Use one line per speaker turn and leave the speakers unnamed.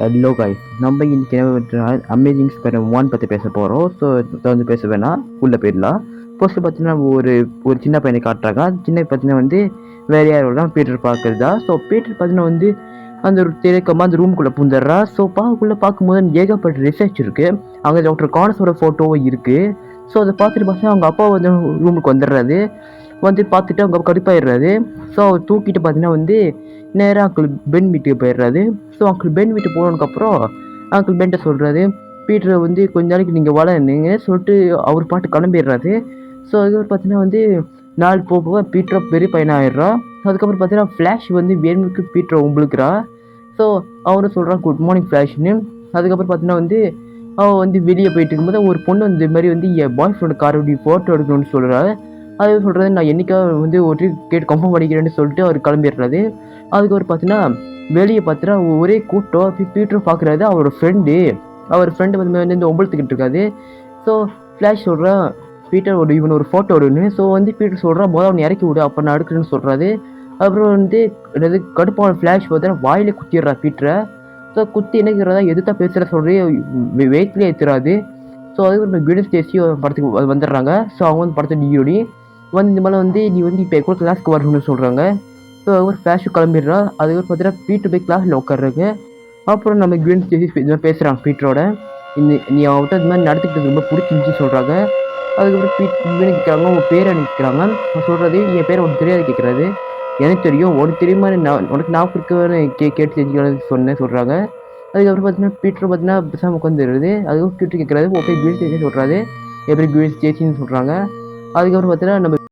Hello guys, நம்ம இன்னைக்கு என்ன அமேசிங் ஸ்பைடர் 1 பற்றி பேச போகிறோம். ஸோ வந்து பேச வேணாம், உள்ளே போயிடலாம். ஃபர்ஸ்ட்டு பார்த்தீங்கன்னா ஒரு சின்ன பையனை காட்டுறாங்க. அந்த சின்ன பார்த்தீங்கன்னா வந்து வேறு யாரோட தான் பீட்டர் பார்க்குறதா. ஸோ பீட்டர் பார்த்தீங்கன்னா வந்து அந்த ஒரு திரைக்கமாக அந்த ரூம்குள்ளே பூந்துடுறா. ஸோ பார்க்கும்போது ஏகப்பட்ட ரிசர்ச் இருக்குது. அங்கே டாக்டர் கானஸோட ஃபோட்டோவும் இருக்குது. ஸோ அதை பார்த்துட்டு பார்த்தீங்கன்னா அவங்க அப்பா வந்து ரூமுக்கு வந்துடுறாரு. வந்து பார்த்துட்டு அவங்க கடுப்பாயிடுறாரு. ஸோ அவர் தூக்கிட்டு பார்த்தீங்கன்னா வந்து நேராக அங்கிள் பென் வீட்டுக்கு போயிடுறாரு. ஸோ அங்கிள் பென் வீட்டுக்கு போனதுக்கப்புறம் அங்கிள் பென்ட்ட சொல்கிறாரு, பீட்டரை வந்து கொஞ்ச நாளைக்கு நீங்கள் வளர்ந்தீங்க சொல்லிட்டு அவர் பாட்டு கிளம்பிடுறாரு. ஸோ அதுக்கப்புறம் பார்த்தீங்கன்னா வந்து நாள் போக பீட்டரை பெரிய பையனாக ஆயிடுறான். அதுக்கப்புறம் பார்த்தீங்கன்னா ஃப்ளாஷ் வந்து வேணுமுக்கு பீட்டரை உங்களுக்குறா. ஸோ அவரும் சொல்கிறான் குட் மார்னிங் ஃப்ளாஷ்னு. அதுக்கப்புறம் பார்த்தீங்கன்னா வந்து அவன் வந்து வெளியே போயிட்டு இருக்கும்போது ஒரு பொண்ணு வந்து இது மாதிரி வந்து என் பாய் ஃப்ரெண்டு காரோடைய ஃபோட்டோ எடுக்கணும்னு சொல்கிறாரு. அது சொல்கிறது நான் என்றைக்காக வந்து ஒரு கேட்டு கன்ஃபார்ம் பண்ணிக்கிறேன்னு சொல்லிட்டு அவர் கிளம்பிடுறாரு. அதுக்கப்புறம் பார்த்தீங்கன்னா வெளியே பார்த்தீங்கன்னா ஒரே கூட்டம். பீட்டரும் பார்க்குறாரு. அவர் ஃப்ரெண்டு வந்து இந்த ஒம்பளத்துக்கிட்டு இருக்காது. ஸோ ஃப்ளாஷ் சொல்கிறான் பீட்டர் இவன் ஒரு ஃபோட்டோ எடுன்னு. ஸோ வந்து பீட்டர் சொல்கிறான் முதல் அவனை இறக்கி விடு அப்போ நான் எடுக்கிறேன்னு சொல்கிறாரு. அப்புறம் வந்து என்னது கடுப்பான ஃப்ளாஷ் பார்த்தீங்கன்னா வாயிலே குத்திடுறா பீட்டரை. ஸோ குத்தி என்னங்கிறதா எதுதான் பேசுகிற சொல்கிறே வெயிட்லேயே ஏற்றுறாது. ஸோ அதுக்கு குவின் ஸ்டேசி படத்துக்கு வந்துடுறாங்க. ஸோ அவங்க வந்து படத்தை டியோடி வந்து இந்த மாதிரி வந்து நீ வந்து இப்போ கூட கிளாஸ்க்கு வரணும்னு சொல்கிறாங்க. ஸோ ஒரு ஃப்ளாஷுக்கு கிளம்பிடுறா. அதுக்கப்புறம் பார்த்தீங்கன்னா பீட்டர் போய் கிளாஸில் உட்காடுறாங்க. அப்புறம் நம்ம குவின் ஸ்டேசி இது மாதிரி பேசுகிறாங்க பீட்டரோட. நீ அவன்கிட்ட இது மாதிரி நடத்துக்கிட்டு ரொம்ப பிடிச்சிருந்துச்சு சொல்கிறாங்க. அதுக்கப்புறம் குவின் கேட்குறாங்க உங்கள் பேரை நிற்கிறாங்க. நான் சொல்கிறது என் பேரை உனக்கு தெரியாது கேட்குறாரு. எனக்கு தெரியும் உனக்கு தெரியுமா உனக்கு நான் இருக்கவேன்னு கேட்டு தெரிஞ்சுக்கலாம்னு சொல்கிறாங்க. அதுக்கப்புறம் பார்த்தீங்கன்னா பீட்டர் பார்த்தீங்கன்னா பேசாமல் உட்காந்துருது. அதுக்கப்புறம் பீட்டர் கேட்குறாரு ஓகே குவின் ஸ்டேசின்னு சொல்கிறாரு. எப்படி குவின் ஸ்டேசின்னு சொல்கிறாங்க. அதுக்கப்புறம் பார்த்தீங்கன்னா நம்ம